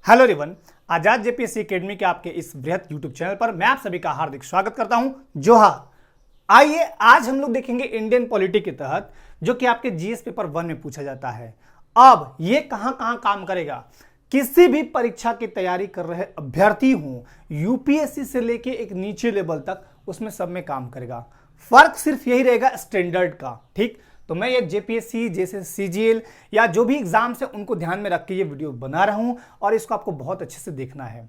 Hello everyone, आजाद JPSC academy के आपके इस बृहत यूट्यूब चैनल पर मैं आप सभी का हार्दिक स्वागत करता हूं। जोहार। आइए आज हम लोग देखेंगे इंडियन पॉलिटी के तहत जो कि आपके जीएस पेपर 1 में पूछा जाता है। अब ये कहां कहां काम करेगा, किसी भी परीक्षा की तैयारी कर रहे अभ्यर्थी हो, यूपीएससी से लेके एक नीचे लेवल तक, उसमें सब में काम करेगा। फर्क सिर्फ यही रहेगा स्टैंडर्ड का। ठीक, तो मैं ये जेपीएससी जैसे सीजीएल या जो भी एग्जाम्स है उनको ध्यान में रख के ये वीडियो बना रहा हूं और इसको आपको बहुत अच्छे से देखना है।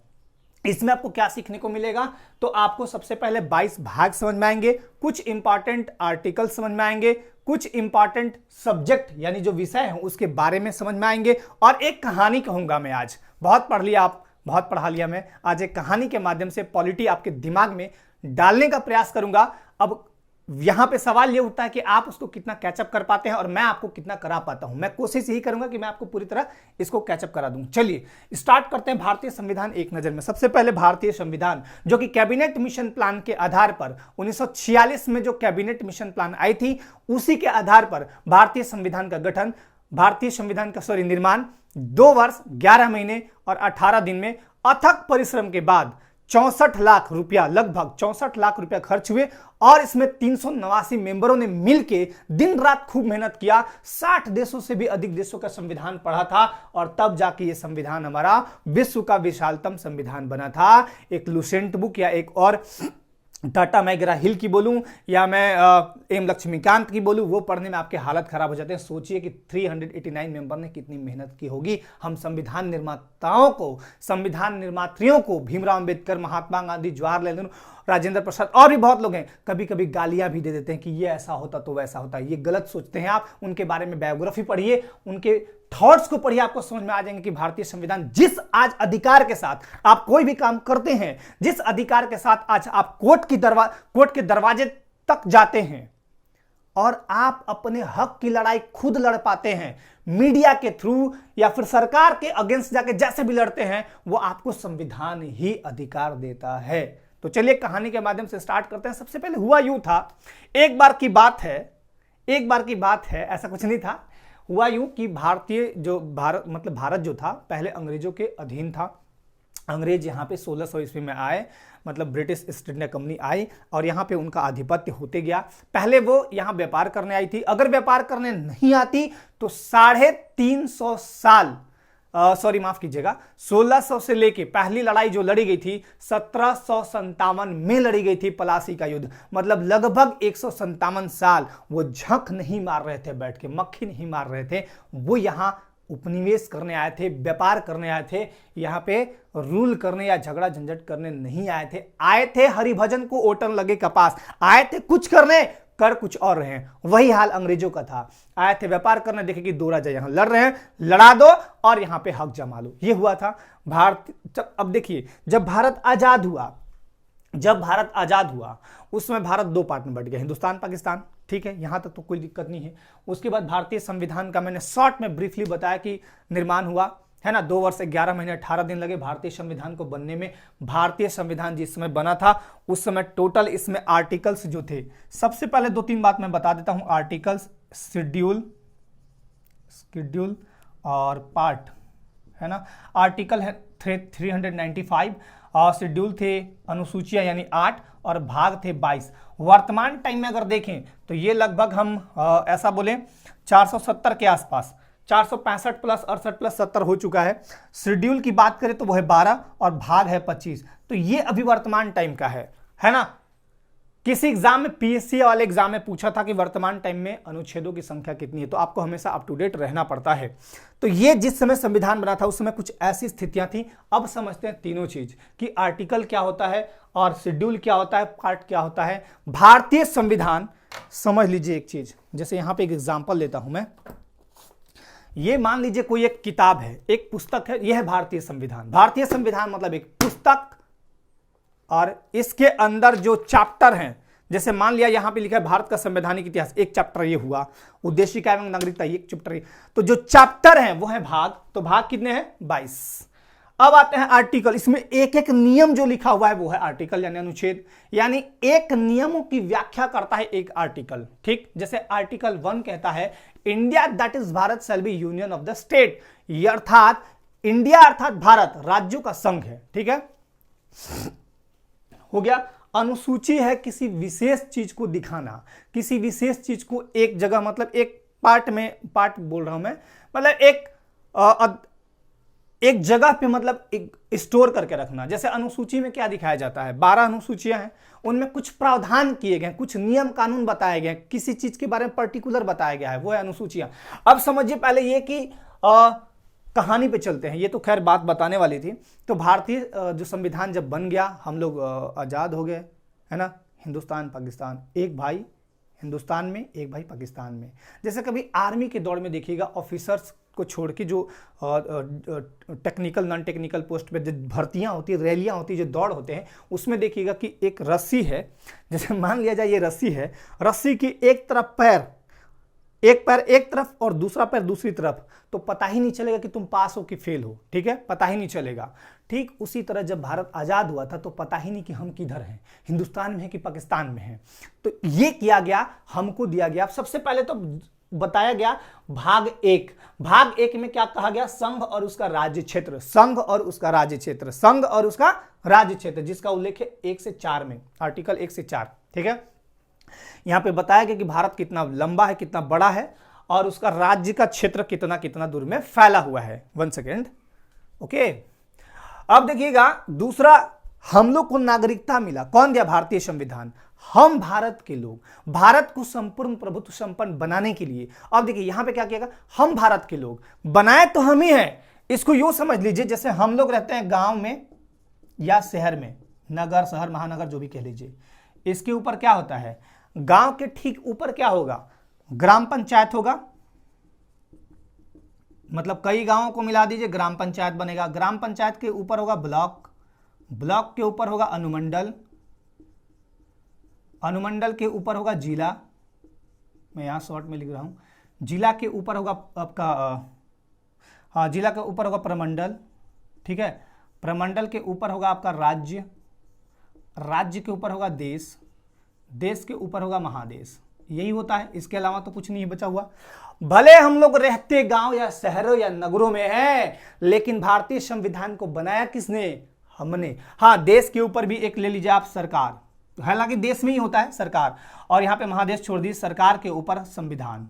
इसमें आपको क्या सीखने को मिलेगा, तो आपको सबसे पहले 22 भाग समझ में आएंगे, कुछ इंपॉर्टेंट आर्टिकल समझ में आएंगे, कुछ इंपॉर्टेंट सब्जेक्ट यानी जो विषय है उसके बारे में समझ में आएंगे, और एक कहानी कहूंगा मैं। आज बहुत पढ़ लिया आप, बहुत पढ़ा लिया मैं, आज एक कहानी के माध्यम से पॉलिटी आपके दिमाग में डालने का प्रयास करूंगा। अब यहां पे सवाल ये उठता है कि आप उसको कितना कैचअप कर पाते हैं और मैं आपको कितना करा पाता हूं। मैं कोशिश यही करूंगा कि मैं आपको पूरी तरह इसको कैचअप करा दूं। चलिए स्टार्ट करते हैं भारतीय संविधान एक नजर में। सबसे पहले भारतीय संविधान जो कि कैबिनेट मिशन प्लान के आधार पर 1946 में जो कैबिनेट मिशन प्लान आई थी उसी के आधार पर भारतीय संविधान का गठन, भारतीय संविधान का निर्माण 2 वर्ष 11 महीने और 18 दिन में अथक परिश्रम के बाद 64 लाख रुपया, लगभग 64 लाख रुपया खर्च हुए और इसमें 389 मेंबरों ने मिलकर दिन रात खूब मेहनत किया। 60 देशों से भी अधिक देशों का संविधान पढ़ा था और तब जाके ये संविधान हमारा विश्व का विशालतम संविधान बना था। एक लुसेंट बुक या एक और टाटा मैगरा हिल की बोलूं या मैं एम लक्ष्मीकांत की बोलूं, वो पढ़ने में आपके हालत खराब हो जाते हैं। सोचिए कि 389 मेंबर ने कितनी मेहनत की होगी। हम संविधान निर्माताओं को, संविधान निर्मात्रियों को, भीमराव अंबेडकर, महात्मा गांधी, जवाहरलाल नेहरू, राजेंद्र प्रसाद और भी बहुत लोग हैं, कभी कभी गालियां भी दे देते हैं कि ये ऐसा होता तो वैसा होता। ये गलत सोचते हैं आप। उनके बारे में बायोग्राफी पढ़िए, उनके थॉट्स को पढ़िए, आपको समझ में आ जाएंगे कि भारतीय संविधान जिस आज अधिकार के साथ आप कोई भी काम करते हैं, जिस अधिकार के साथ आज आप कोर्ट के दरवाजे तक जाते हैं और आप अपने हक की लड़ाई खुद लड़ पाते हैं, मीडिया के थ्रू या फिर सरकार के अगेंस्ट जाके जैसे भी लड़ते हैं, वो आपको संविधान ही अधिकार देता है। तो चलिए कहानी के माध्यम से स्टार्ट करते हैं। सबसे पहले हुआ यूं था, एक बार की बात है, ऐसा कुछ नहीं था। हुआ यूं कि भारत जो था पहले अंग्रेजों के अधीन था। अंग्रेज यहाँ पे 1600 ईस्वी में आए, मतलब ब्रिटिश ईस्ट इंडिया कंपनी आई और यहाँ पे उनका आधिपत्य होते गया। पहले वो यहाँ व्यापार करने आई थी, अगर व्यापार करने नहीं आती तो 350 साल, माफ कीजिएगा, 1600 से लेके पहली लड़ाई जो लड़ी गई थी 1757 में लड़ी गई थी, प्लासी का युद्ध। मतलब लगभग 157 साल वो झक नहीं मार रहे थे, बैठ के मक्खी नहीं मार रहे थे। वो यहां उपनिवेश करने आए थे, व्यापार करने आए थे, यहाँ पे रूल करने या झगड़ा झंझट करने नहीं आए थे। आए थे हरिभजन को ओटन लगे कपास, आए थे कुछ करने, कर कुछ और रहे हैं। वही हाल अंग्रेजों का था। आए थे व्यापार करने, देखे कि 2 राजा यहां लड़ रहे हैं, लड़ा दो और यहां पे हक जमा लो। ये हुआ था भारत। अब देखिए, जब भारत आजाद हुआ उसमें भारत 2 पार्ट में बट गया, हिंदुस्तान पाकिस्तान। ठीक है, यहां तक तो कोई दिक्कत नहीं है। उसके बाद भारतीय संविधान का मैंने शॉर्ट में ब्रीफली बताया कि निर्माण हुआ है ना, 2 वर्ष 11 महीने 18 दिन लगे भारतीय संविधान को बनने में। भारतीय संविधान जिस समय बना था उस समय टोटल इसमें आर्टिकल्स जो थे, सबसे पहले 2-3 बात मैं बता देता हूं। आर्टिकल्स, शेड्यूल और पार्ट, है ना। आर्टिकल है 395 और शेड्यूल थे अनुसूचियां यानी 8 और भाग थे 22। वर्तमान टाइम में अगर देखें तो ये लगभग हम ऐसा बोले 470 के आसपास, 465 प्लस 68 प्लस 70 हो चुका है। शेड्यूल की बात करें तो वो है 12 और भाग है 25। तो ये अभी वर्तमान टाइम का है ना। किसी एग्जाम में, पीएससी वाले एग्जाम में पूछा था कि वर्तमान टाइम में अनुच्छेदों की संख्या कितनी है, तो आपको हमेशा अप टू डेट रहना पड़ता है। तो ये जिस समय संविधान बना था उस समय कुछ ऐसी स्थितियां थी। अब समझते हैं तीनों चीज कि आर्टिकल क्या होता है और शेड्यूल क्या होता है, पार्ट क्या होता है। भारतीय संविधान, समझ लीजिए एक चीज, जैसे यहां पर एक एग्जाम्पल लेता हूं मैं। ये मान लीजिए कोई एक किताब है, एक पुस्तक है, यह है भारतीय संविधान। भारतीय संविधान मतलब एक पुस्तक और इसके अंदर जो चैप्टर हैं, जैसे मान लिया यहां पे लिखा है भारत का संवैधानिक इतिहास, एक चैप्टर ये हुआ, उद्देशिका एवं नागरिकता, एक चैप्टर। तो जो चैप्टर हैं वो है भाग। तो भाग कितने हैं? 22। अब आते हैं आर्टिकल। इसमें एक एक नियम जो लिखा हुआ है वो है आर्टिकल यानी अनुच्छेद, यानी एक नियमों की व्याख्या करता है एक आर्टिकल। ठीक, जैसे आर्टिकल 1 कहता है India that is Bharat shall be union of the state, अर्थात इंडिया अर्थात भारत राज्यों का संघ है, ठीक है, हो गया। अनुसूची है किसी विशेष चीज को दिखाना, किसी विशेष चीज को एक जगह, मतलब एक पार्ट में, पार्ट बोल रहा हूं मैं, मतलब एक जगह पे, मतलब एक स्टोर करके रखना। जैसे अनुसूची में क्या दिखाया जाता है, 12 अनुसूचियां हैं, उनमें कुछ प्रावधान किए गए, कुछ नियम कानून बताए गए, किसी चीज के बारे में पर्टिकुलर बताया गया है, वो है अनुसूचियां। अब समझिए पहले ये कि कहानी पे चलते हैं, ये तो खैर बात बताने वाली थी। तो भारतीय जो संविधान जब बन गया, हम लोग आजाद हो गए, है ना, हिंदुस्तान पाकिस्तान, एक भाई हिंदुस्तान में, एक भाई पाकिस्तान में। जैसे कभी आर्मी के दौड़ में देखिएगा, ऑफिसर्स को छोड़ के जो टेक्निकल नॉन टेक्निकल पोस्ट पे जो भर्तियां होती है, रैलियां होती है, जो दौड़ होते हैं, उसमें देखिएगा कि एक रस्सी है, जैसे मान लिया जाए ये रस्सी है, रस्सी की एक तरफ पैर, एक पैर एक तरफ और दूसरा पैर दूसरी तरफ, तो पता ही नहीं चलेगा कि तुम पास हो कि फेल हो, ठीक है, पता ही नहीं चलेगा। ठीक उसी तरह जब भारत आजाद हुआ था तो पता ही नहीं कि हम किधर हैं, हिंदुस्तान में हैं कि पाकिस्तान में हैं। तो ये किया गया, हमको दिया गया, सबसे पहले तो बताया गया भाग एक। भाग एक में क्या कहा गया, संघ और उसका राज्य क्षेत्र, संघ और उसका राज्य क्षेत्र, संघ और उसका राज्य क्षेत्र, जिसका उल्लेख है 1 से 4 में, आर्टिकल 1 से 4, ठीक है। यहां पे बताया गया कि भारत कितना लंबा है, कितना बड़ा है, और उसका राज्य का क्षेत्र कितना कितना दूर में फैला हुआ है। 1 सेकेंड, ओके। अब देखिएगा दूसरा, हम लोग को नागरिकता मिला, कौन दिया, भारतीय संविधान। हम भारत के लोग, भारत को संपूर्ण प्रभुत्व संपन्न बनाने के लिए, अब देखिए यहां पे क्या किया, हम भारत के लोग, बनाए तो हम ही हैं। इसको यूं समझ लीजिए जैसे हम लोग रहते हैं गांव में या शहर में, नगर, शहर, महानगर, जो भी कह लीजिए, इसके ऊपर क्या होता है, गांव के ठीक ऊपर क्या होगा, ग्राम पंचायत होगा, मतलब कई गांवों को मिला दीजिए, ग्राम पंचायत बनेगा। ग्राम पंचायत के ऊपर होगा ब्लॉक, ब्लॉक के ऊपर होगा अनुमंडल, अनुमंडल के ऊपर होगा जिला, मैं यहां शॉर्ट में लिख रहा हूं, जिला के ऊपर होगा आपका, हाँ, जिला के ऊपर होगा प्रमंडल, ठीक है, प्रमंडल के ऊपर होगा आपका राज्य, राज्य के ऊपर होगा देश, देश के ऊपर होगा महादेश। यही होता है, इसके अलावा तो कुछ नहीं बचा हुआ। भले हम लोग रहते गांव या शहरों या नगरों में हैं, लेकिन भारतीय संविधान को बनाया किसने, हमने। हाँ, देश के ऊपर भी एक ले लीजिए आप, सरकार, हालांकि देश में ही होता है सरकार, और यहां पे महादेश छोड़ दी, सरकार के ऊपर संविधान,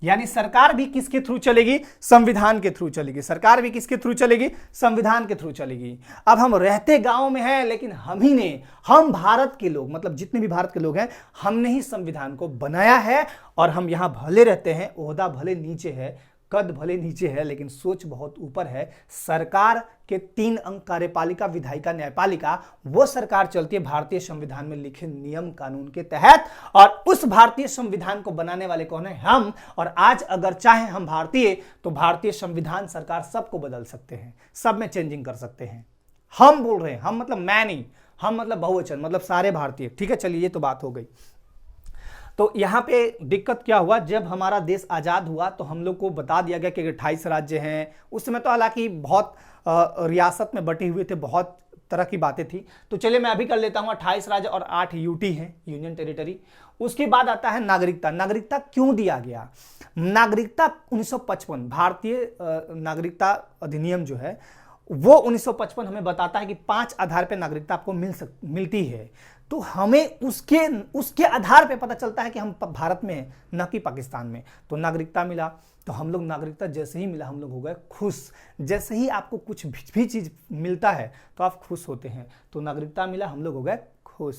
यानी सरकार भी किसके थ्रू चलेगी, संविधान के थ्रू चलेगी। सरकार भी किसके थ्रू चलेगी, संविधान के थ्रू चलेगी। अब हम रहते गांव में हैं, लेकिन हम ही ने, हम भारत के लोग, मतलब जितने भी भारत के लोग हैं, हमने ही संविधान को बनाया है, और हम यहां भले रहते हैं, ओहदा भले नीचे है, कद भले नीचे है, लेकिन सोच बहुत ऊपर है। सरकार के 3 अंग, कार्यपालिका, विधायिका, न्यायपालिका, वो सरकार चलती है भारतीय संविधान में लिखे नियम कानून के तहत, और उस भारतीय संविधान को बनाने वाले कौन है, हम। और आज अगर चाहे हम भारतीय, तो भारतीय संविधान सरकार सबको बदल सकते हैं, सब में चेंजिंग कर सकते हैं। हम बोल रहे हैं, हम मतलब मैं नहीं, हम मतलब बहुवचन, मतलब सारे भारतीय, ठीक है। चलिए, ये तो बात हो गई। तो यहां पे दिक्कत क्या हुआ, जब हमारा देश आजाद हुआ तो हम लोग को बता दिया गया कि 28 राज्य हैं। उस समय तो हालांकि बहुत रियासत में बटे हुए थे, बहुत तरह की बातें थी। तो चलिए मैं अभी कर लेता हूं, 28 राज्य और 8 यूटी हैं, यूनियन टेरिटरी। उसके बाद आता है नागरिकता। नागरिकता क्यों दिया गया, नागरिकता 1955 भारतीय नागरिकता अधिनियम जो है वो 1955 हमें बताता है कि 5 आधार पर नागरिकता आपको मिलती है। तो हमें उसके आधार पे पता चलता है कि हम भारत में हैं, न कि पाकिस्तान में। तो नागरिकता मिला, तो हम लोग नागरिकता जैसे ही मिला हम लोग हो गए खुश। जैसे ही आपको कुछ भी चीज मिलता है तो आप खुश होते हैं। तो नागरिकता मिला, हम लोग हो गए खुश।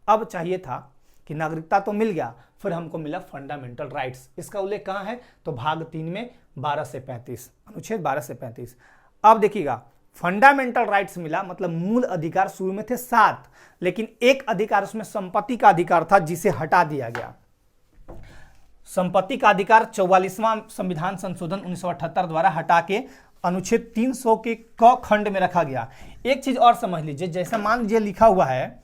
अब चाहिए था कि नागरिकता तो मिल गया, फिर हमको मिला फंडामेंटल राइट्स। इसका उल्लेख कहां है, तो भाग 3 में 12 से 35, अनुच्छेद 12 से 35। अब देखिएगा, फंडामेंटल राइट्स मिला, मतलब मूल अधिकार शुरू में थे 7, लेकिन एक अधिकार उसमें संपत्ति का अधिकार था, जिसे हटा दिया गया। संपत्ति का अधिकार 44वां संविधान संशोधन 1978 द्वारा हटा के अनुच्छेद 300 के क खंड में रखा गया। एक चीज और समझ लीजिए, जैसा मान लीजिए लिखा हुआ है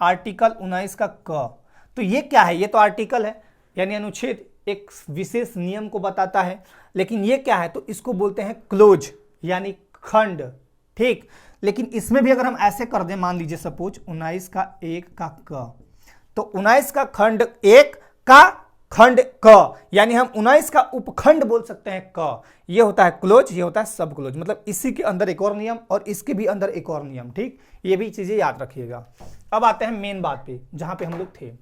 आर्टिकल 19 का क, तो ये क्या है, ये तो आर्टिकल है, यानी अनुच्छेद एक विशेष नियम को बताता है, लेकिन ये क्या है, तो इसको बोलते हैं क्लोज, यानी खंड, ठीक। लेकिन इसमें भी अगर हम ऐसे कर दें, मान लीजिए सपोज 19 का 1 का क, तो 19 का खंड 1 का खंड क, यानी हम 19 का उपखंड बोल सकते हैं क। ये होता है क्लोज, ये होता है सब क्लोज, मतलब इसी के अंदर एक और नियम और इसके भी अंदर एक और नियम। ठीक, ये भी चीजें याद रखिएगा। अब आते हैं मेन बात पे, जहां पे हम लोग थे।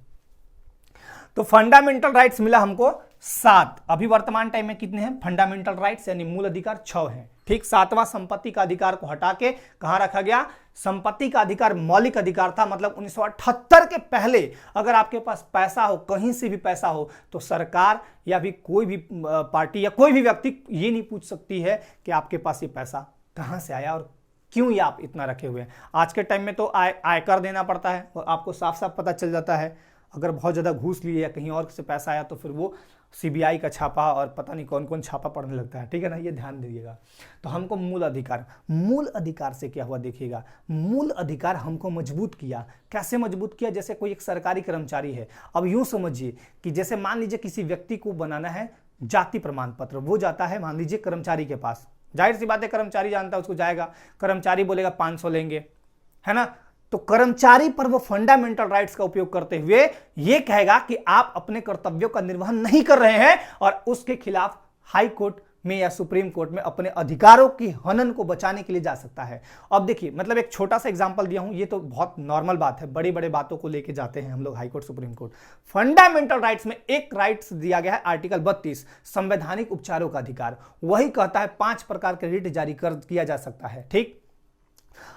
तो फंडामेंटल राइट्स मिला हमको 7। अभी वर्तमान टाइम में कितने हैं फंडामेंटल राइट्स, यानी मूल अधिकार 6 हैं। ठीक, 7वां संपत्ति का अधिकार को हटा के कहां रखा गया? संपत्ति का अधिकार मौलिक अधिकार था, मतलब 1978 के पहले अगर आपके पास पैसा हो, कहीं से भी पैसा हो, तो सरकार या भी कोई भी पार्टी या कोई भी व्यक्ति ये नहीं पूछ सकती है कि आपके पास ये पैसा कहां से आया और क्यों ये आप इतना रखे हुए हैं। आज के टाइम में तो आयकर देना पड़ता है और आपको साफ साफ पता चल जाता है। अगर बहुत ज़्यादा घूस लिए या कहीं और से पैसा आया तो फिर वो सीबीआई का छापा और पता नहीं कौन कौन छापा पड़ने लगता है। ठीक है ना, ये ध्यान दीजिएगा। तो हमको मूल अधिकार से क्या हुआ देखिएगा। मूल अधिकार हमको मजबूत किया। कैसे मजबूत किया? जैसे कोई एक सरकारी कर्मचारी है, अब यूं समझिए कि जैसे मान लीजिए किसी व्यक्ति को बनाना है जाति प्रमाण पत्र, वो जाता है मान लीजिए कर्मचारी के पास। जाहिर सी बात है कर्मचारी जानता है, उसको जाएगा, कर्मचारी बोलेगा 500 लेंगे, है ना। तो कर्मचारी पर वो फंडामेंटल राइट्स का उपयोग करते हुए ये कहेगा कि आप अपने कर्तव्यों का निर्वहन नहीं कर रहे हैं और उसके खिलाफ हाई कोर्ट में या सुप्रीम कोर्ट में अपने अधिकारों की हनन को बचाने के लिए जा सकता है। अब देखिए, मतलब एक छोटा सा एग्जांपल दिया हूं, ये तो बहुत नॉर्मल बात है, बड़ी बड़े बातों को लेके जाते हैं हम लोग high court supreme court. Fundamental rights में एक राइट्स दिया गया है आर्टिकल 32, संवैधानिक उपचारों का अधिकार। वही कहता है 5 प्रकार के रिट जारी किया जा सकता है। ठीक,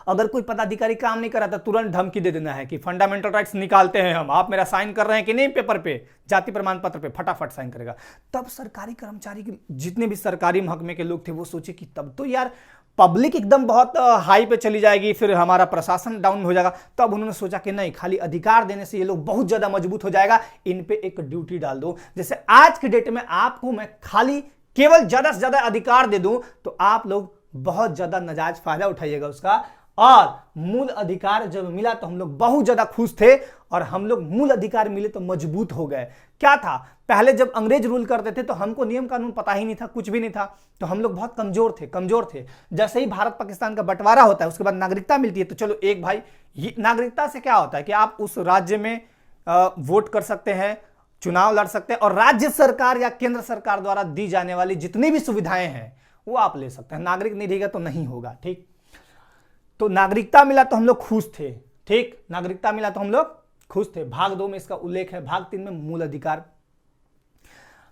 अगर कोई पदाधिकारी काम नहीं कर रहा था, तुरंत धमकी दे देना है कि फंडामेंटल राइट्स निकालते हैं हम, आप मेरा साइन कर रहे हैं कि नहीं पेपर पे, जाति प्रमाण पत्र पे, फटाफट साइन करेगा। तब सरकारी कर्मचारी के जितने भी सरकारी महकमे के लोग थे वो सोचे कि तब तो यार पब्लिक एकदम बहुत हाई पे चली जाएगी, फिर हमारा प्रशासन डाउन हो जाएगा। तब उन्होंने सोचा कि नहीं, खाली अधिकार देने से ये लोग बहुत ज्यादा मजबूत हो जाएगा, इन पे एक ड्यूटी डाल दो। जैसे आज के डेट में आपको मैं खाली केवल ज्यादा से ज्यादा अधिकार दे दूं तो आप लोग बहुत ज्यादा नाजायज फायदा उठाइएगा उसका। और मूल अधिकार जब मिला तो हम लोग बहुत ज्यादा खुश थे और हम लोग मूल अधिकार मिले तो मजबूत हो गए। क्या था, पहले जब अंग्रेज रूल करते थे तो हमको नियम कानून पता ही नहीं था, कुछ भी नहीं था, तो हम लोग बहुत कमजोर थे। जैसे ही भारत पाकिस्तान का बंटवारा होता है, उसके बाद नागरिकता मिलती है, तो चलो एक भाई, नागरिकता से क्या होता है कि आप उस राज्य में वोट कर सकते हैं, चुनाव लड़ सकते हैं और राज्य सरकार या केंद्र सरकार द्वारा दी जाने वाली जितनी भी सुविधाएं हैं वो आप ले सकते हैं। नागरिक नहीं रहेगा तो नहीं होगा। ठीक, तो नागरिकता मिला तो हम लोग खुश थे। ठीक, नागरिकता मिला तो हम लोग खुश थे। भाग 2 में इसका उल्लेख है, भाग 3 में मूल अधिकार।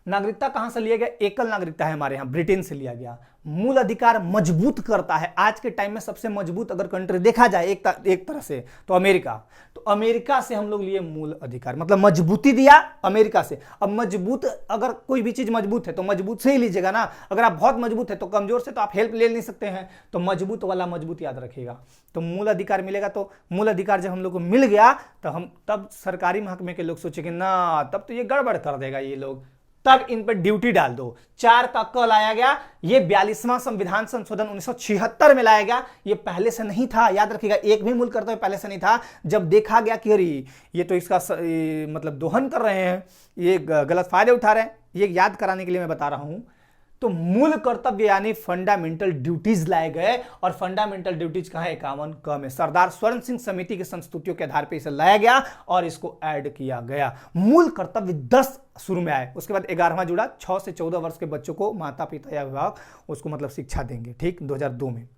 नागरिकता कहां से लिया गया? एकल नागरिकता है हमारे यहां, ब्रिटेन से लिया गया। मूल अधिकार मजबूत करता है। आज के टाइम में सबसे मजबूत अगर कंट्री देखा जाए एक तरह से तो अमेरिका। तो अमेरिका से हम लोग लिए मूल अधिकार, मतलब मजबूती दिया अमेरिका से। अब मजबूत, अगर कोई भी चीज मजबूत है तो मजबूत से ही लीजिएगा ना। अगर आप बहुत मजबूत है तो कमजोर से तो आप हेल्प ले नहीं सकते हैं, तो मजबूत वाला मजबूत याद रखिएगा। तो मूल अधिकार मिलेगा, तो मूल अधिकार जब हम लोग को मिल गया तो हम तब सरकारी महकमे के लोग सोचे कि ना, तब तो ये गड़बड़ कर देगा ये लोग, तब इन पर ड्यूटी डाल दो। 4 का क लाया गया। ये 42वां संविधान संशोधन 1976 में लाया गया। ये पहले से नहीं था, याद रखिएगा, एक भी मूल कर्तव्य पहले से नहीं था। जब देखा गया कि अरे ये तो इसका मतलब दोहन कर रहे हैं, ये गलत फायदे उठा रहे हैं, ये याद कराने के लिए मैं बता रहा हूं। तो मूल कर्तव्य यानी फंडामेंटल ड्यूटीज लाए गए और फंडामेंटल ड्यूटीज कहां है? 51 क में। सरदार स्वर्ण सिंह समिति की संस्तुतियों के आधार पर इसे लाया गया और इसको ऐड किया गया। मूल कर्तव्य 10 शुरू में आए, उसके बाद 11वां जुड़ा। 6 से 14 वर्ष के बच्चों को माता पिता या विभाग उसको मतलब शिक्षा देंगे। ठीक, 2002 में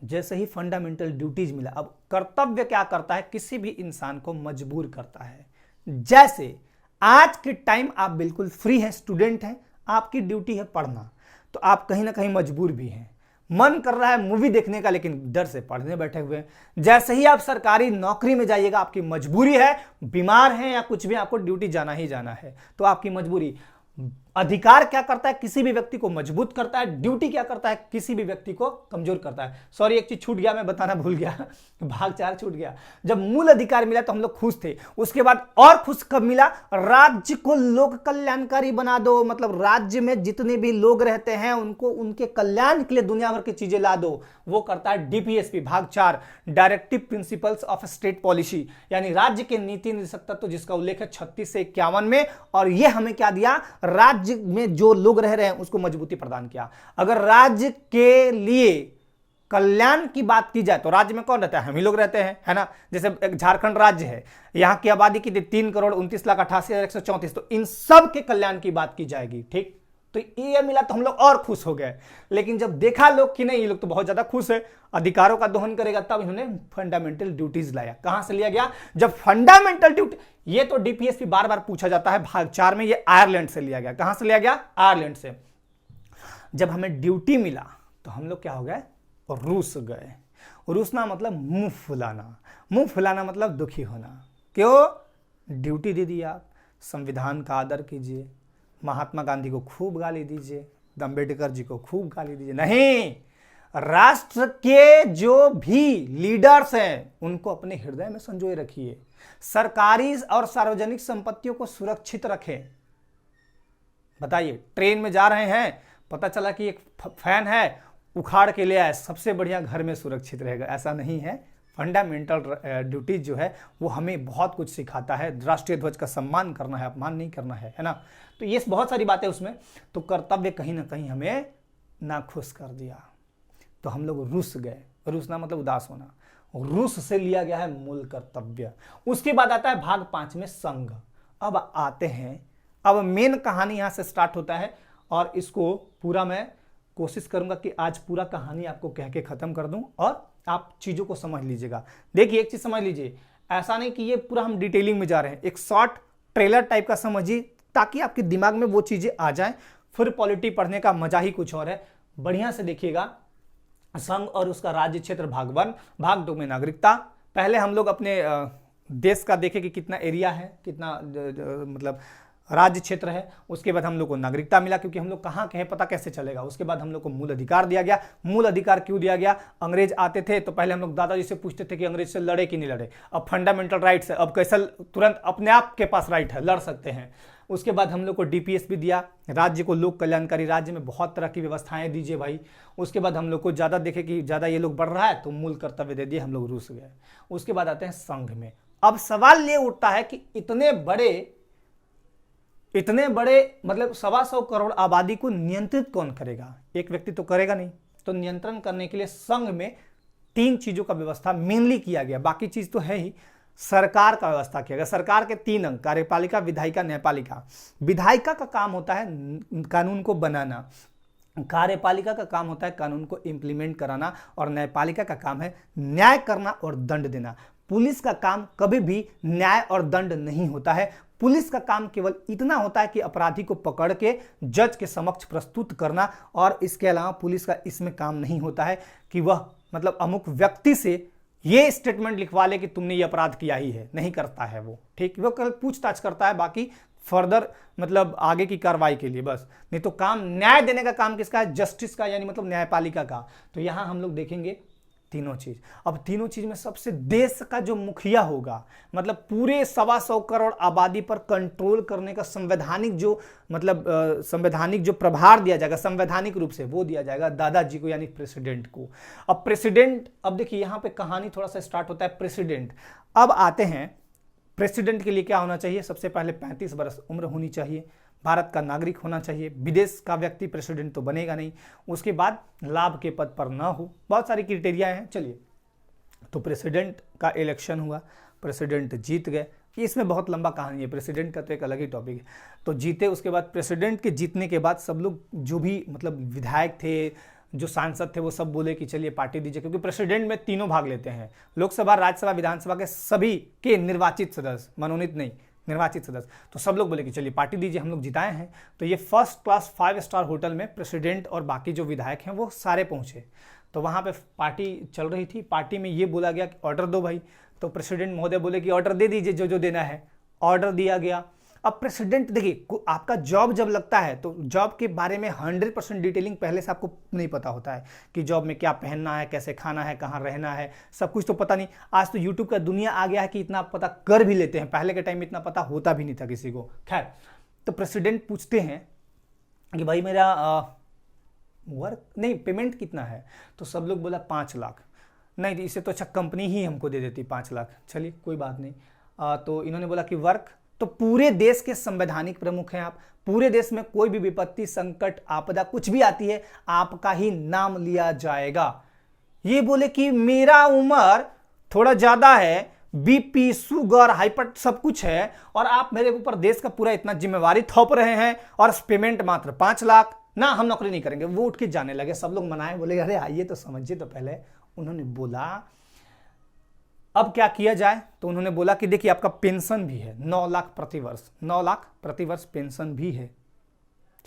जैसे ही फंडामेंटल ड्यूटीज मिला। अब कर्तव्य क्या करता है? किसी भी इंसान को मजबूर करता है। जैसे आज के टाइम आप बिल्कुल फ्री हैं, स्टूडेंट हैं, आपकी ड्यूटी है पढ़ना, तो आप कहीं ना कहीं मजबूर भी हैं। मन कर रहा है मूवी देखने का लेकिन डर से पढ़ने बैठे हुए हैं। जैसे ही आप सरकारी नौकरी में जाइएगा, आपकी मजबूरी है, बीमार हैं या कुछ भी, आपको ड्यूटी जाना ही जाना है, तो आपकी मजबूरी। अधिकार क्या करता है? किसी भी व्यक्ति को मजबूत करता है। ड्यूटी क्या करता है? किसी भी व्यक्ति को कमजोर करता है। सॉरी, एक चीज छूट गया, मैं बताना भूल गया, भाग 4 छूट गया। जब मूल अधिकार मिला तो हम लोग खुश थे। उसके बाद और खुश कब मिला? राज्य को लोक कल्याणकारी बना दो, मतलब राज्य में जितने भी लोग रहते हैं उनको उनके कल्याण के लिए दुनिया भर की चीजें ला दो। वो करता है डीपीएसपी, भाग 4, directive principles of state policy, यानी राज्य के नीति निर्देशक तत्व, जिसका उल्लेख है 36 से 51 में। और ये हमें क्या दिया? राज्य में जो लोग रह रहे हैं उसको मजबूती प्रदान किया। अगर राज्य के लिए कल्याण की बात की जाए तो राज्य में कौन रहता है? हम ही लोग रहते हैं, है ना। जैसे एक झारखंड राज्य है, यहाँ की आबादी कितनी? 3,29,88,134। तो इन सब के कल्याण की बात की जाएगी, ठीक। तो ये मिला तो हम लोग और खुश हो गए। लेकिन जब देखा लोग कि नहीं ये लोग तो बहुत ज्यादा खुश है, अधिकारों का दोहन करेगा, तब इन्होंने फंडामेंटल ड्यूटीज लाया। कहां से लिया गया? जब फंडामेंटल ड्यूटी, ये तो डीपीएसपी बार बार पूछा जाता है भाग 4 में, ये आयरलैंड से लिया गया। कहां से लिया गया? आयरलैंड से। जब हमें ड्यूटी मिला तो हम लोग क्या हो गए? रूस गए। रूसना मतलब मुंह फुलाना, मुंह फुलाना मतलब दुखी होना। क्यों? ड्यूटी दे दी आप, संविधान का आदर कीजिए, महात्मा गांधी को खूब गाली दीजिए, अम्बेडकर जी को खूब गाली दीजिए। नहीं, राष्ट्र के जो भी लीडर्स हैं उनको अपने हृदय में संजोए रखिए। सरकारी और सार्वजनिक संपत्तियों को सुरक्षित रखें। बताइए, ट्रेन में जा रहे हैं, पता चला कि एक फैन है, उखाड़ के ले आए, सबसे बढ़िया घर में सुरक्षित रहेगा, ऐसा नहीं है। फंडामेंटल ड्यूटीज जो है वो हमें बहुत कुछ सिखाता है। राष्ट्रीय ध्वज का सम्मान करना है, अपमान नहीं करना है ना। तो ये बहुत सारी बातें उसमें। तो कर्तव्य कहीं ना कहीं हमें नाखुश कर दिया, तो हम लोग रूस गए। रूसना मतलब उदास होना। रूस से लिया गया है मूल कर्तव्य। उसके बाद आता है भाग 5 में संघ। अब आते हैं, अब मेन कहानी यहां से स्टार्ट होता है, और इसको पूरा मैं कोशिश करूंगा कि आज पूरा कहानी आपको कह के खत्म कर दूं और आप चीजों को समझ लीजिएगा। देखिए, एक चीज समझ लीजिए, ऐसा नहीं कि ये पूरा हम डिटेलिंग में जा रहे हैं, एक शॉर्ट ट्रेलर टाइप का समझिए, ताकि आपके दिमाग में वो चीजें आ जाएं। फिर पॉलिटी पढ़ने का मजा ही कुछ और है। बढ़िया से देखिएगा। संघ और उसका राज्य क्षेत्र भाग 1। भाग 2 में नागरिकता। पहले हम लोग अपने देश का देखें कि कितना एरिया है, कितना मतलब राज्य क्षेत्र है। उसके बाद हम लोग को नागरिकता मिला, क्योंकि हम लोग कहाँ के हैं पता कैसे चलेगा। उसके बाद हम लोग को मूल अधिकार दिया गया। मूल अधिकार क्यों दिया गया? अंग्रेज आते थे तो पहले हम लोग दादाजी से पूछते थे कि अंग्रेज से लड़े कि नहीं लड़े। अब फंडामेंटल राइट्स है, अब कैसे तुरंत अपने आप के पास राइट है, लड़ सकते हैं। उसके बाद हम लोग को डीपीएस भी दिया, राज्य को लोक कल्याणकारी राज्य में बहुत तरह की व्यवस्थाएं दीजिए भाई। उसके बाद हम लोग को ज़्यादा देखे कि ज़्यादा ये लोग बढ़ रहा है तो मूल कर्तव्य दे दिए, हम लोग रूस गए। उसके बाद आते हैं संघ में। अब सवाल ये उठता है कि इतने बड़े मतलब 125 करोड़ आबादी को नियंत्रित कौन करेगा? एक व्यक्ति तो करेगा नहीं। तो नियंत्रण करने के लिए संघ में 3 चीजों का व्यवस्था मेनली किया गया, बाकी चीज तो है ही। सरकार का व्यवस्था किया गया। सरकार के 3 अंग, कार्यपालिका, विधायिका, न्यायपालिका। विधायिका का काम होता है कानून को बनाना, कार्यपालिका का काम होता है कानून को इंप्लीमेंट कराना, और न्यायपालिका का काम है न्याय करना और दंड देना। पुलिस का काम कभी भी न्याय और दंड नहीं होता है। पुलिस का काम केवल इतना होता है कि अपराधी को पकड़ के जज के समक्ष प्रस्तुत करना, और इसके अलावा पुलिस का इसमें काम नहीं होता है कि वह मतलब अमुक व्यक्ति से ये स्टेटमेंट लिखवा ले कि तुमने ये अपराध किया ही है। नहीं करता है वो, ठीक। वो कल पूछताछ करता है, बाकी फर्दर मतलब आगे की कार्रवाई के लिए बस। नहीं तो काम न्याय देने का काम किसका है? जस्टिस का, यानी मतलब न्यायपालिका का। तो यहां हम लोग देखेंगे तीनों चीज। अब तीनों चीज में सबसे देश का जो मुखिया होगा, मतलब पूरे 125 करोड़ आबादी पर कंट्रोल करने का संवैधानिक जो मतलब संवैधानिक जो प्रभार दिया जाएगा संवैधानिक रूप से, वो दिया जाएगा दादाजी को, यानी प्रेसिडेंट को। अब प्रेसिडेंट, अब देखिए यहां पे कहानी थोड़ा सा स्टार्ट होता है। प्रेसिडेंट, अब आते हैं प्रेसिडेंट के लिए क्या होना चाहिए? सबसे पहले 35 वर्ष उम्र होनी चाहिए, भारत का नागरिक होना चाहिए, विदेश का व्यक्ति प्रेसिडेंट तो बनेगा नहीं, उसके बाद लाभ के पद पर ना हो, बहुत सारी क्राइटेरिया हैं। चलिए, तो प्रेसिडेंट का इलेक्शन हुआ, प्रेसिडेंट जीत गए। इसमें बहुत लंबा कहानी है, प्रेसिडेंट का तो एक अलग ही टॉपिक है। तो जीते, उसके बाद प्रेसिडेंट के जीतने के बाद सब लोग जो भी मतलब विधायक थे, जो सांसद थे, वो सब बोले कि चलिए पार्टी दीजिए, क्योंकि प्रेसिडेंट में तीनों भाग लेते हैं, लोकसभा, राज्यसभा, विधानसभा के सभी के निर्वाचित सदस्य, मनोनीत नहीं, निर्वाचित सदस्य। तो सब लोग बोले कि चलिए पार्टी दीजिए, हम लोग जिताए हैं। तो ये फर्स्ट क्लास 5 स्टार होटल में प्रेसिडेंट और बाकी जो विधायक हैं वो सारे पहुंचे। तो वहां पे पार्टी चल रही थी। पार्टी में ये बोला गया कि ऑर्डर दो भाई। तो प्रेसिडेंट महोदय बोले कि ऑर्डर दे दीजिए, जो जो देना है। ऑर्डर दिया गया। अब प्रेसिडेंट, देखिए आपका जॉब जब लगता है तो जॉब के बारे में 100% डिटेलिंग पहले से आपको नहीं पता होता है कि जॉब में क्या पहनना है, कैसे खाना है, कहाँ रहना है, सब कुछ तो पता नहीं। आज तो यूट्यूब का दुनिया आ गया है कि इतना पता कर भी लेते हैं, पहले के टाइम में इतना पता होता भी नहीं था किसी को। खैर, तो प्रेसिडेंट पूछते हैं कि भाई मेरा वर्क नहीं, पेमेंट कितना है? तो सब लोग बोला 5 लाख। नहीं, इससे तो अच्छा कंपनी ही हमको दे देती 5 लाख। चलिए कोई बात नहीं। तो इन्होंने बोला कि वर्क, तो पूरे देश के संवैधानिक प्रमुख हैं आप, पूरे देश में कोई भी विपत्ति, संकट, आपदा कुछ भी आती है, आपका ही नाम लिया जाएगा। ये बोले कि मेरा उम्र थोड़ा ज्यादा है, बीपी, शुगर, हाइपर सब कुछ है, और आप मेरे ऊपर देश का पूरा इतना जिम्मेवारी थोप रहे हैं और पेमेंट मात्र 5 लाख, ना हम नौकरी नहीं करेंगे। वो उठ के जाने लगे, सब लोग मनाए, बोले अरे आइए तो समझिए तो पहले। उन्होंने बोला अब क्या किया जाए, तो उन्होंने बोला कि देखिए आपका पेंशन भी है 9 लाख प्रति वर्ष, 9 लाख प्रति वर्ष पेंशन भी है,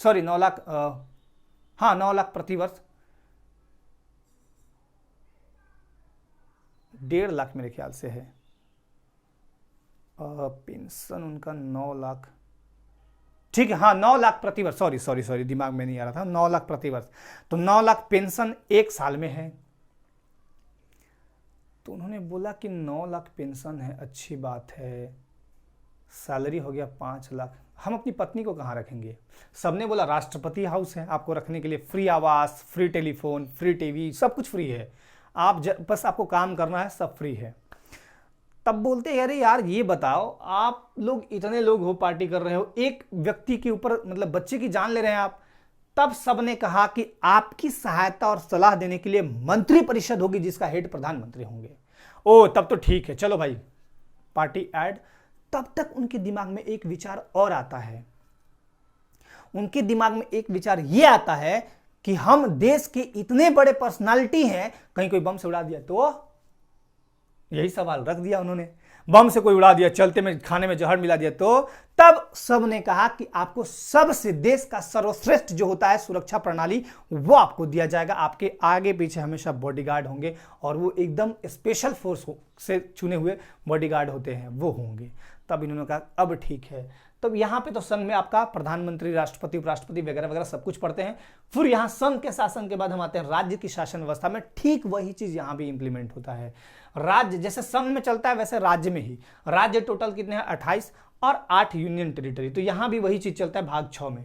सॉरी 9 लाख, हाँ 9 लाख प्रति वर्ष, 1.5 लाख मेरे ख्याल से है पेंशन उनका, 9 लाख, ठीक है, हाँ 9 लाख प्रति वर्ष, सॉरी सॉरी सॉरी दिमाग में नहीं आ रहा था, 9 लाख प्रति वर्ष, तो 9 लाख पेंशन 1 साल में है। तो उन्होंने बोला कि 9 लाख पेंशन है, अच्छी बात है, सैलरी हो गया 5 लाख, हम अपनी पत्नी को कहाँ रखेंगे? सबने बोला राष्ट्रपति हाउस है आपको रखने के लिए, फ्री आवास, फ्री टेलीफोन, फ्री टीवी, सब कुछ फ्री है, आप बस आपको काम करना है, सब फ्री है। तब बोलते हैं अरे यार ये बताओ, आप लोग इतने लोग हो, पार्टी कर रहे हो, एक व्यक्ति के ऊपर मतलब बच्चे की जान ले रहे हैं आप। तब सबने कहा कि आपकी सहायता और सलाह देने के लिए मंत्री परिषद होगी जिसका हेड प्रधानमंत्री होंगे। ओ तब तो ठीक है, चलो भाई पार्टी ऐड। तब तक उनके दिमाग में एक विचार और आता है, उनके दिमाग में एक विचार यह आता है कि हम देश के इतने बड़े पर्सनालिटी हैं, कहीं कोई बम से उड़ा दिया तो, यही सवाल रख दिया उन्होंने, बम से कोई उड़ा दिया, चलते में खाने में जहर मिला दिया तो। तब सबने कहा कि आपको सबसे देश का सर्वश्रेष्ठ जो होता है सुरक्षा प्रणाली वो आपको दिया जाएगा, आपके आगे पीछे हमेशा बॉडीगार्ड होंगे, और वो एकदम स्पेशल फोर्स से चुने हुए बॉडीगार्ड होते हैं वो होंगे। तब इन्होंने कहा अब ठीक है। तब यहाँ पे तो संघ में आपका प्रधानमंत्री, राष्ट्रपति, उपराष्ट्रपति वगैरह वगैरह सब कुछ पढ़ते हैं। फिर यहाँ संघ के शासन के बाद हम आते हैं राज्य की शासन व्यवस्था में, ठीक वही चीज यहाँ भी इंप्लीमेंट होता है। राज्य जैसे संघ में चलता है वैसे राज्य में ही, राज्य टोटल कितने हैं 28 और 8 यूनियन टेरिटरी, तो यहां भी वही चीज चलता है भाग 6 में।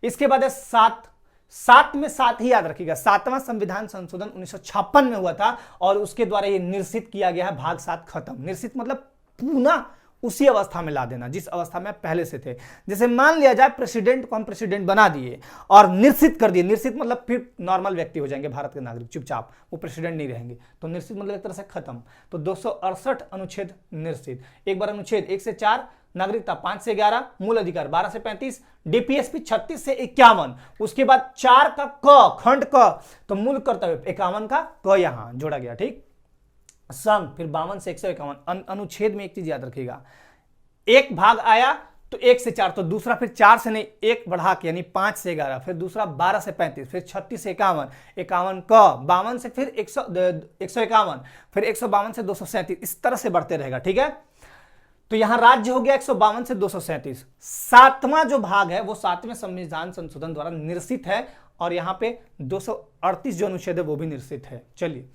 इसके बाद है 7 में 7 ही याद रखिएगा, 7वां संविधान संशोधन 1956 में हुआ था, और उसके द्वारा ये निर्सित किया गया है भाग 7 खत्म। निर्सित मतलब पुनः उसी अवस्था में ला देना जिस अवस्था में पहले से थे। जैसे मान लिया जाए प्रेसिडेंट को हम प्रेसिडेंट बना दिए और निर्सित कर दिए, निर्सित मतलब फिर नॉर्मल व्यक्ति हो जाएंगे भारत के नागरिक, चुपचाप वो प्रेसिडेंट नहीं रहेंगे, तो निर्सित मतलब एक तरह से खत्म। तो 268 अनुच्छेद निर्सित, एक बार अनुच्छेद 1 से 4, नागरिकता 5 से 11, मूल अधिकार 12 से 35, डीपीएसपी 36 से 51, उसके बाद 4 का क, खंड क, तो मूल कर्तव्य 51 का क यहां जोड़ा गया, ठीक। संघ फिर 52 से 151। अनुच्छेद में एक चीज याद रखिएगा, एक भाग आया तो 1 से 4, तो दूसरा फिर 4 से नहीं 1 बढ़ा के यानी 5 से 11, फिर दूसरा 12 से 35, फिर 36 से 51, 51 क, 52 से फिर 151, फिर 152 से 237, इस तरह से बढ़ते रहेगा, ठीक है। तो यहां राज्य हो गया 152 से 237। 7वां जो भाग है वो 7वें संविधान संशोधन द्वारा निर्सित है, और यहां पे 238 जो अनुच्छेद है वो भी निर्सित है। चलिए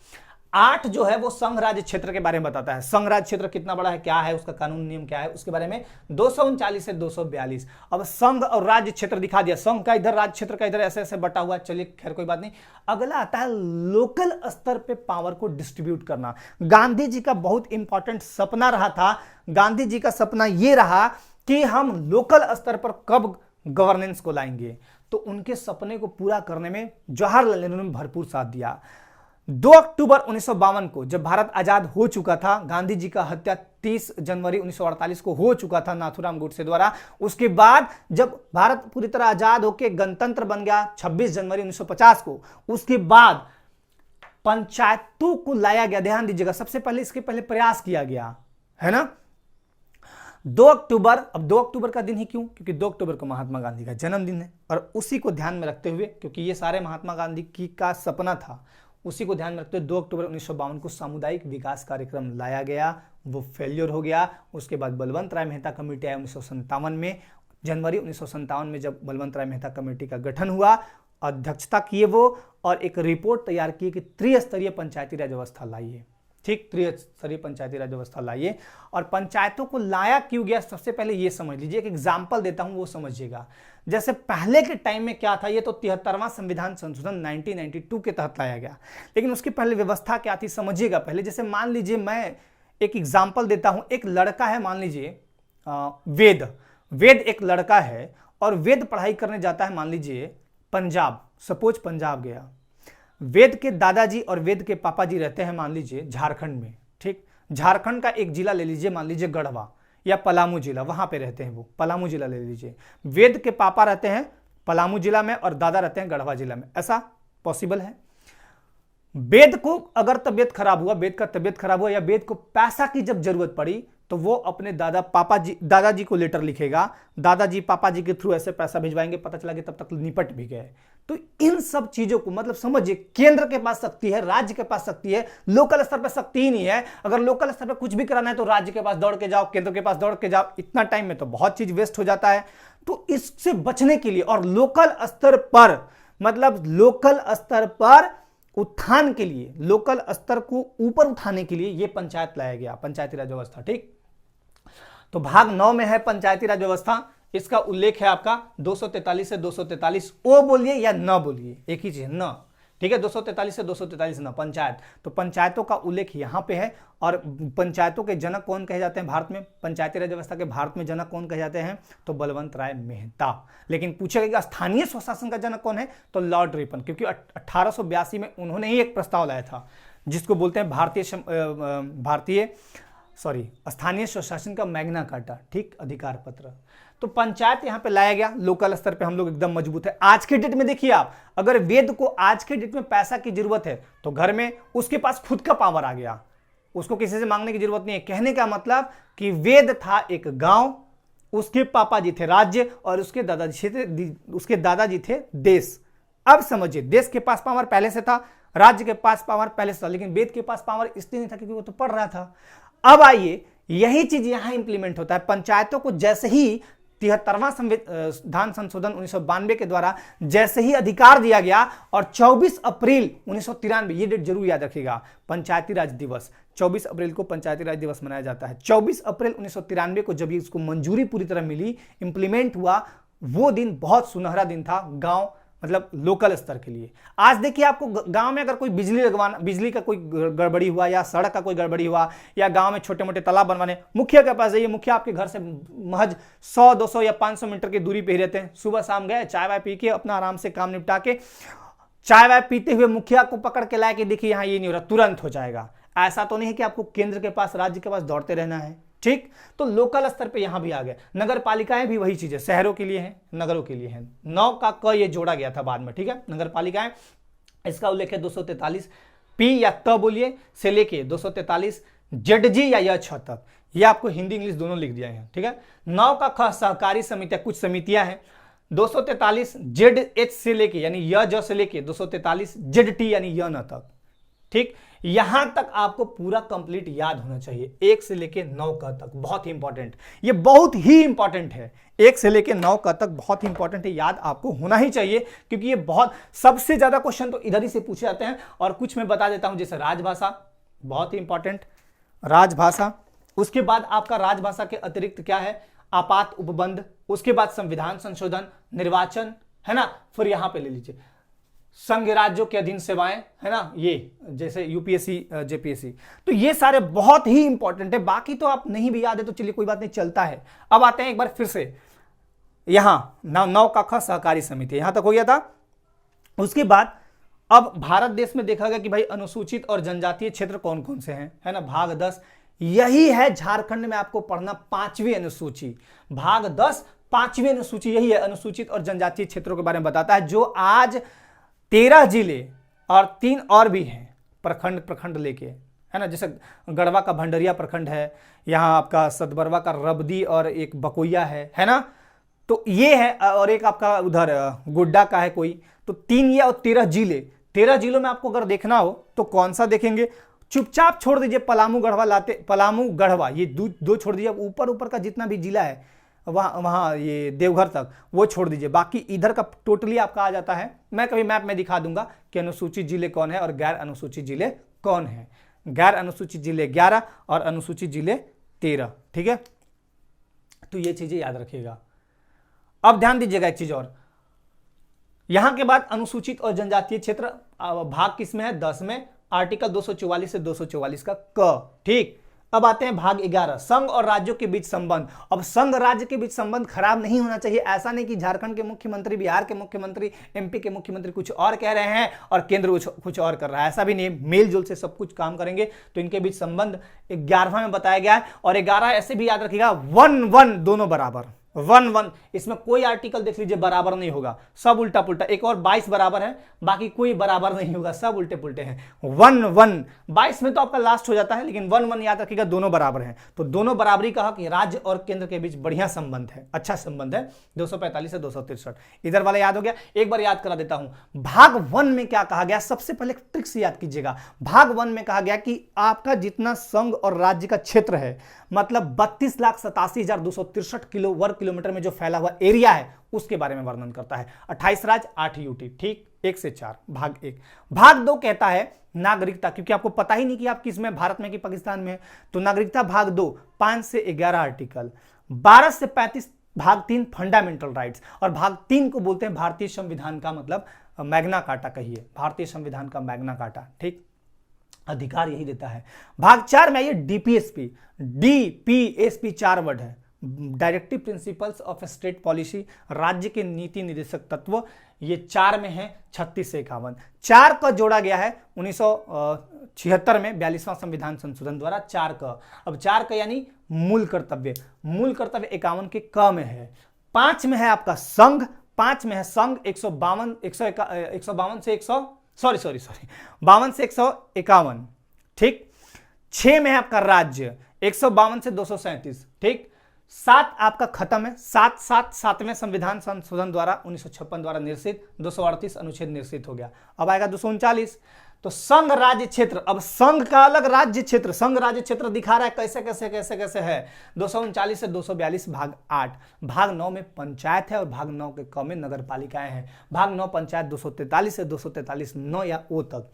8 जो है वो संघ राज्य क्षेत्र के बारे में बताता है, संघ राज्य क्षेत्र कितना बड़ा है, क्या है उसका कानून नियम क्या है, उसके बारे में 239 से 242। अब संघ और राज्य क्षेत्र दिखा दिया, संघ का इधर, राज्य क्षेत्र का इधर, ऐसे ऐसे बटा हुआ। चलिए खैर कोई बात नहीं। अगला आता है लोकल स्तर पे पावर को डिस्ट्रीब्यूट करना। गांधी जी का बहुत इंपॉर्टेंट सपना रहा था, गांधी जी का सपना यह रहा कि हम लोकल स्तर पर कब गवर्नेंस को लाएंगे, तो उनके सपने को पूरा करने में जवाहरलाल नेहरू ने भरपूर साथ दिया। 2 अक्टूबर 1952 को जब भारत आजाद हो चुका था, गांधी जी का हत्या 30 जनवरी 1948 को हो चुका था नाथूराम गोडसे द्वारा। उसके बाद जब भारत पूरी तरह आजाद होकर गणतंत्र बन गया 26 जनवरी 1950 को, उसके बाद पंचायतों को लाया गया। ध्यान दीजिएगा, सबसे पहले इसके पहले प्रयास किया गया है ना 2 अक्टूबर। अब 2 अक्टूबर का दिन ही क्यों? क्योंकि 2 अक्टूबर को महात्मा गांधी का जन्मदिन है, और उसी को ध्यान में रखते हुए, क्योंकि ये सारे महात्मा गांधी की का सपना था, उसी को ध्यान में रखते हुए 2 अक्टूबर 1952 को सामुदायिक विकास कार्यक्रम लाया गया। वो फेल्योर हो गया। उसके बाद बलवंत राय मेहता कमेटी आई 1957 में। जनवरी 1957 में जब बलवंत राय मेहता कमेटी का गठन हुआ, अध्यक्षता किए वो, और एक रिपोर्ट तैयार की कि त्रिस्तरीय पंचायती राज व्यवस्था लाइए। ठीक, त्रिस्तरीय पंचायती राज व्यवस्था लाइए। और पंचायतों को लाया क्यों गया, सबसे पहले ये समझ लीजिए। एक एग्जाम्पल देता हूं, वो समझिएगा। जैसे पहले के टाइम में क्या था, ये तो 73वां संविधान संशोधन 1992 के तहत लाया गया, लेकिन उसकी पहले व्यवस्था क्या थी समझिएगा पहले। जैसे मान लीजिए, मैं एक एग्जाम्पल देता हूं। एक लड़का है, मान लीजिए वेद एक लड़का है, और वेद पढ़ाई करने जाता है मान लीजिए पंजाब, सपोज पंजाब गया। वेद के दादाजी और वेद के पापा जी रहते हैं मान लीजिए झारखंड में, ठीक। झारखंड का एक जिला ले लीजिए, मान लीजिए गढ़वा या पलामू जिला, वहां पे रहते हैं वो, पलामू जिला ले लीजिए। वेद के पापा रहते हैं पलामू जिला में और दादा रहते हैं गढ़वा जिला में, ऐसा पॉसिबल है। वेद को अगर तबियत खराब हुआ, वेद का तबियत खराब हुआ या वेद को पैसा की जब जरूरत पड़ी तो वो अपने दादाजी को लेटर लिखेगा, दादाजी पापा जी के थ्रू ऐसे पैसा भिजवाएंगे, पता चला कि तब तक निपट भी गए। तो इन सब चीजों को मतलब समझिए, केंद्र के पास शक्ति है, राज्य के पास शक्ति है, लोकल स्तर पर शक्ति ही नहीं है। अगर लोकल स्तर पर कुछ भी कराना है तो राज्य के पास दौड़ के जाओ, केंद्र के पास दौड़ के जाओ, इतना टाइम में तो बहुत चीज वेस्ट हो जाता है। तो इससे बचने के लिए और लोकल स्तर पर, मतलब लोकल स्तर पर उत्थान के लिए, लोकल स्तर को ऊपर उठाने के लिए ये पंचायत लाया गया, पंचायती राज व्यवस्था, ठीक। तो भाग 9 में है पंचायती राज व्यवस्था, इसका उल्लेख है आपका 243 से 243, ओ बोलिए या न बोलिए, एक ही चीज है न, ठीक है। 243 से 243 न, पंचायत। तो पंचायतों का उल्लेख यहां पे है। और पंचायतों के जनक कौन कहे जाते हैं भारत में, पंचायती राज व्यवस्था के भारत में जनक कौन कहे जाते हैं, तो बलवंत राय मेहता। लेकिन पूछेगा कि स्थानीय स्वशासन का जनक कौन है, तो लॉर्ड रिपन, क्योंकि 1882 में उन्होंने ही एक प्रस्ताव लाया था जिसको बोलते हैं स्थानीय स्वशासन का मैग्ना कार्टा, ठीक, अधिकार पत्र। तो पंचायत यहां पे लाया गया, लोकल स्तर पे हम लोग एकदम मजबूत है। आज के डेट में देखिए आप, अगर वेद को आज के डेट में पैसा की जरूरत है तो घर में उसके पास खुद का पावर आ गया, उसको किसी से मांगने की जरूरत नहीं है। कहने का मतलब कि वेद था एक गांव, उसके पापा जी थे राज्य और उसके दादाजी थे देश। अब समझिए, देश के पास पावर पहले से था, राज्य के पास पावर पहले से था, लेकिन वेद के पास पावर इसलिए नहीं था क्योंकि वो तो पढ़ रहा था। अब आइए, यही चीज यहां इंप्लीमेंट होता है। पंचायतों को जैसे ही 73वां संविधान संशोधन 1992 के द्वारा जैसे ही अधिकार दिया गया और 24 अप्रैल 1993, ये डेट जरूर याद रखिएगा, पंचायती राज दिवस, 24 अप्रैल को पंचायती राज दिवस मनाया जाता है। 24 अप्रैल 1993 को जब इसको मंजूरी पूरी तरह मिली, इंप्लीमेंट हुआ, वो दिन बहुत सुनहरा दिन था गांव, मतलब लोकल स्तर के लिए। आज देखिए, आपको गांव में अगर कोई बिजली का कोई गड़बड़ी हुआ या सड़क का कोई गड़बड़ी हुआ या गांव में छोटे मोटे तालाब बनवाने, मुखिया के पास जाइए, मुखिया आपके घर से महज 100, 200 या 500 मीटर की दूरी पे ही रहते हैं। सुबह शाम गए, चाय वाय पी के अपना आराम से काम निपटा के, चाय वाय पीते हुए मुखिया को पकड़ के लाए कि देखिए यहाँ ये नहीं हो रहा, तुरंत हो जाएगा। ऐसा तो नहीं है कि आपको केंद्र के पास, राज्य के पास दौड़ते रहना है, ठीक। तो लोकल स्तर पे यहां भी आ गए। नगर पालिकाएं भी वही चीज है, शहरों के लिए हैं, नगरों के लिए हैं। 9 का क ये जोड़ा गया था बाद में, ठीक है। नगर पालिकाएं, इसका उल्लेख है 243 पी या त बोलिए से लेके 243 जेडजी या य छ तक। ये आपको हिंदी इंग्लिश दोनों लिख दिया है, ठीक है। 9 का ख सहकारी समितियां, कुछ समितियां हैं। 243 जेड एच से लेके यानी य ज से लेके 243 जेड टी यानी य न तक, ठीक। यहां तक आपको पूरा कंप्लीट याद होना चाहिए, 1 से लेके 9 का तक, बहुत ही इंपॉर्टेंट, ये बहुत ही इंपॉर्टेंट है। 1 से लेके 9 का तक बहुत ही इंपॉर्टेंट है, याद आपको होना ही चाहिए, क्योंकि ये बहुत सबसे ज्यादा क्वेश्चन तो इधर ही से पूछे जाते हैं। और कुछ मैं बता देता हूं, जैसे राजभाषा, बहुत ही इंपॉर्टेंट, राजभाषा। उसके बाद आपका राजभाषा के अतिरिक्त क्या है, आपात उपबंध, उसके बाद संविधान संशोधन, निर्वाचन, है ना। फिर यहां पे ले लीजिए संघ राज्यों के अधीन सेवाएं, है ना, ये जैसे यूपीएससी, जेपीएससी। तो ये सारे बहुत ही इंपॉर्टेंट है। बाकी तो आप नहीं भी याद है तो चलिए कोई बात नहीं, चलता है। अब आते हैं एक बार फिर से, यहां 9 का ख सहकारी समिति, यहां तक हो गया था। उसके बाद अब भारत देश में देखा गया कि भाई अनुसूचित और जनजातीय क्षेत्र कौन कौन से हैं, है ना। भाग 10 यही है झारखंड में आपको पढ़ना, 5वीं अनुसूची, भाग 10 5वीं अनुसूची यही है, अनुसूचित और जनजातीय क्षेत्रों के बारे में बताता है, जो आज 13 जिले और 3 और भी हैं, प्रखंड लेके, है ना। जैसे गढ़वा का भंडरिया प्रखंड है, यहाँ आपका सतबरवा का रबदी और एक बकोइया है ना। तो ये है, और एक आपका उधर गोड्डा का है कोई। तो 3 ये और 13 जिले, 13 जिलों में आपको अगर देखना हो तो कौन सा देखेंगे, चुपचाप छोड़ दीजिए पलामू गढ़वा लाते, पलामू गढ़वा ये दो छोड़ दीजिए, ऊपर का जितना भी जिला है वहाँ ये देवघर तक वो छोड़ दीजिए, बाकी इधर का टोटली आपका आ जाता है। मैं कभी मैप में दिखा दूंगा कि अनुसूचित जिले कौन है और गैर अनुसूचित जिले कौन है। गैर अनुसूचित जिले 11 और अनुसूचित जिले 13, ठीक है। तो ये चीजें याद रखिएगा। अब ध्यान दीजिएगा एक चीज और, यहां के बाद अनुसूचित और जनजातीय क्षेत्र भाग किसमें है, 10 में, आर्टिकल 244 से 244 का क, ठीक। अब आते हैं भाग 11, संघ और राज्यों के बीच संबंध। अब संघ राज्य के बीच संबंध खराब नहीं होना चाहिए। ऐसा नहीं कि झारखंड के मुख्यमंत्री, बिहार के मुख्यमंत्री, एमपी के मुख्यमंत्री कुछ और कह रहे हैं और केंद्र कुछ और कर रहा है, ऐसा भी नहीं। मेल जोल से सब कुछ काम करेंगे तो इनके बीच संबंध 11वां में बताया गया है। और 11 ऐसे भी याद रखिएगा, 1-1 दोनों बराबर, 1-1, इसमें कोई आर्टिकल देख लीजिए बराबर नहीं होगा, सब उल्टा पुल्टा। एक और 22 बराबर है, बाकी कोई बराबर नहीं होगा, सब उल्टे पुल्टे हैं। 1-1, 22 में तो आपका लास्ट हो जाता है, लेकिन 1-1 याद रखिएगा, दोनों बराबर हैं। तो दोनों बराबरी कहा कि राज्य और केंद्र के बीच बढ़िया संबंध है, अच्छा संबंध है। 245 से 263 इधर वाला याद हो गया। एक बार याद करा देता हूं, भाग 1 में क्या कहा गया, सबसे पहले ट्रिक से याद कीजिएगा। भाग 1 में कहा गया कि आपका जितना संघ और राज्य का क्षेत्र है, मतलब 32,87,263 वर्ग किलोमीटर में जो फैला हुआ एरिया है, उसके बारे में वर्णन करता है। 28 राज्य, 8 यूटी, ठीक, 1 से 4, भाग 1। भाग 2 कहता है नागरिकता, क्योंकि आपको पता ही नहीं कि आप किस में, भारत में कि पाकिस्तान में, तो नागरिकता भाग 2, 5 से 11 आर्टिकल, 12 से 35 भाग 3 फंडामेंटल राइट्स, और भाग 3 को बोलते हैं भारतीय संविधान का, मतलब मैग्ना कार्टा कहिए, भारतीय संविधान का मैग्ना कार्टा, ठीक, अधिकार यही देता है। भाग 4 में आइए, डीपीएसपी, डीपीएसपी 4 वर्ड है, directive principles of state policy, राज्य के नीति निर्देशक तत्व, ये 4 में है, 36 से 51। 4 का जोड़ा गया है 1976 में 42वां संविधान संशोधन द्वारा, 4 का। अब 4 का यानी मूल कर्तव्य, मूल कर्तव्य 51 के क में है। 5 में है आपका संघ, 5 में है संघ 152 से 52 से 151, ठीक। 6 में है आपका राज्य 152 से 237, ठीक। 7 आपका खत्म है, 7वें संविधान संशोधन द्वारा 1956 द्वारा निर्सित, 238 अनुच्छेद निर्सित हो गया। अब आएगा 239, तो संघ राज्य क्षेत्र। अब संघ का अलग, राज्य क्षेत्र, संघ राज्य क्षेत्र दिखा रहा है कैसे कैसे कैसे कैसे है। 239 से 242 भाग 8। भाग 9 में पंचायत है और भाग 9 के क में नगर पालिकाएं हैं। भाग 9 पंचायत 243 से 243 9 या ओ तक।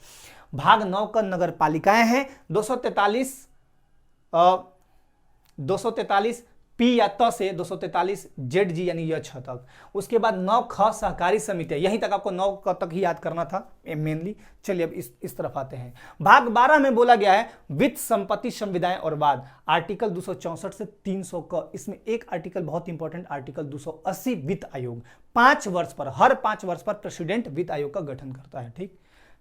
भाग 9 का नगर पालिकाएं हैं 243 पी या त से 243 जेड जी यानी यह 6 तक। उसके बाद 9 ख सहकारी समिति, यहीं तक आपको 9 क तक ही याद करना था मेनली। चलिए अब इस तरफ आते हैं। भाग 12 में बोला गया है वित्त, संपत्ति, संविदाएं और वाद, आर्टिकल 264 से 300 क। इसमें एक आर्टिकल बहुत इंपॉर्टेंट, आर्टिकल 280 वित्त आयोग, 5 वर्ष पर, हर 5 वर्ष पर प्रेसिडेंट वित्त आयोग का गठन करता है, ठीक।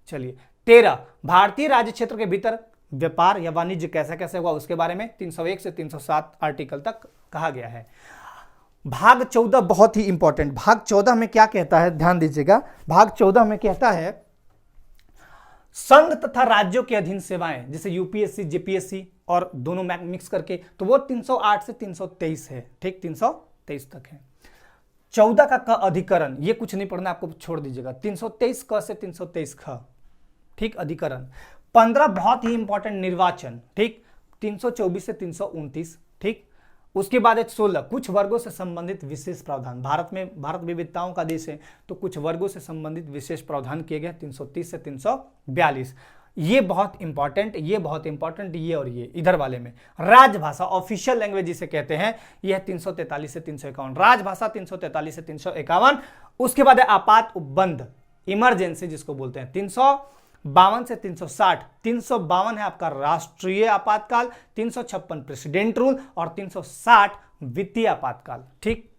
चलिए 13, भारतीय राज्य क्षेत्र के भीतर व्यापार या वाणिज्य कैसे कैसे हुआ, उसके बारे में 301 से 307 आर्टिकल तक कहा गया है। भाग 14 बहुत ही इंपॉर्टेंट, भाग 14 में क्या कहता है, ध्यान दीजिएगा। भाग 14 में कहता है संघ तथा राज्यों के अधीन सेवाएं, जैसे यूपीएससी, जेपीएससी और दोनों मिक्स करके, तो वो 308 से 323 है, ठीक, 323 तक है। 14 का क अधिकरण, ये कुछ नहीं पढ़ना, आपको छोड़ दीजिएगा। 323 क से 323 ख, ठीक, अधिकरण। 15 बहुत ही इंपॉर्टेंट, निर्वाचन, ठीक, 324 से 329, ठीक। उसके बाद 16 कुछ वर्गों से संबंधित विशेष प्रावधान, भारत विविधताओं का देश है तो कुछ वर्गों से संबंधित विशेष प्रावधान किए गए 330 से 342। ये बहुत इंपॉर्टेंट, ये बहुत इंपॉर्टेंट, ये और ये इधर वाले में। राजभाषा, ऑफिशियल लैंग्वेज जिसे कहते हैं, यह 343 से 351, राजभाषा 343 से 351। उसके बाद है आपात उपबंध, इमरजेंसी जिसको बोलते हैं, 352 से 360। 352 है आपका राष्ट्रीय आपातकाल, 356 प्रेसिडेंट रूल और 360 वित्तीय आपातकाल, ठीक।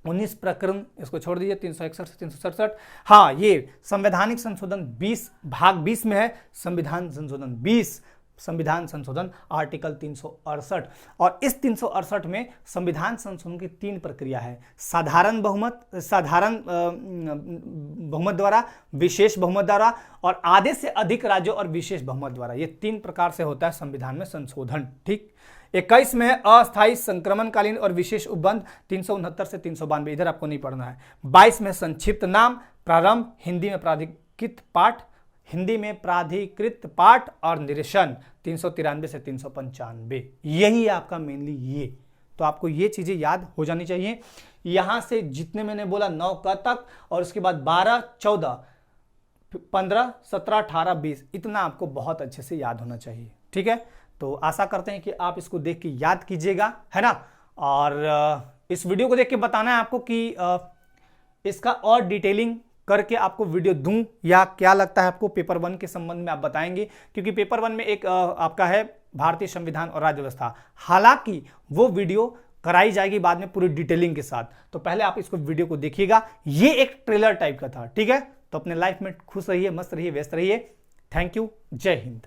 19 प्रकरण इसको छोड़ दीजिए, 361 से 367। हाँ, ये संवैधानिक संशोधन 20 भाग 20 में है, संविधान संशोधन 20, संविधान संशोधन आर्टिकल 368। और इस 368 में संविधान संशोधन की 3 प्रक्रिया है, साधारण बहुमत द्वारा, विशेष बहुमत द्वारा और आधे से अधिक राज्यों और विशेष बहुमत द्वारा। ये 3 प्रकार से होता है संविधान में संशोधन, ठीक। 21 में है अस्थायी संक्रमणकालीन और विशेष उपबंध, 369 से 392, इधर आपको नहीं पढ़ना है। 22 में संक्षिप्त नाम, प्रारंभ, हिंदी में प्राधिकृत पाठ और निरीक्षण, 393 से 395। यही है आपका मेनली ये, तो आपको ये चीजें याद हो जानी चाहिए। यहां से जितने मैंने बोला 9 क तक, और उसके बाद 12, 14, 15, 17, 18, 20, इतना आपको बहुत अच्छे से याद होना चाहिए, ठीक है। तो आशा करते हैं कि आप इसको देख के याद कीजिएगा, है ना। और इस वीडियो को देख के बताना है आपको कि इसका और डिटेलिंग करके आपको वीडियो दूं, या क्या लगता है आपको पेपर 1 के संबंध में आप बताएंगे, क्योंकि पेपर 1 में एक आपका है भारतीय संविधान और राज्य व्यवस्था। हालांकि वो वीडियो कराई जाएगी बाद में पूरी डिटेलिंग के साथ, तो पहले आप इसको वीडियो को देखिएगा। ये एक ट्रेलर टाइप का था, ठीक है। तो अपने लाइफ में खुश रहिए, मस्त रहिए, व्यस्त रहिए। थैंक यू, जय हिंद।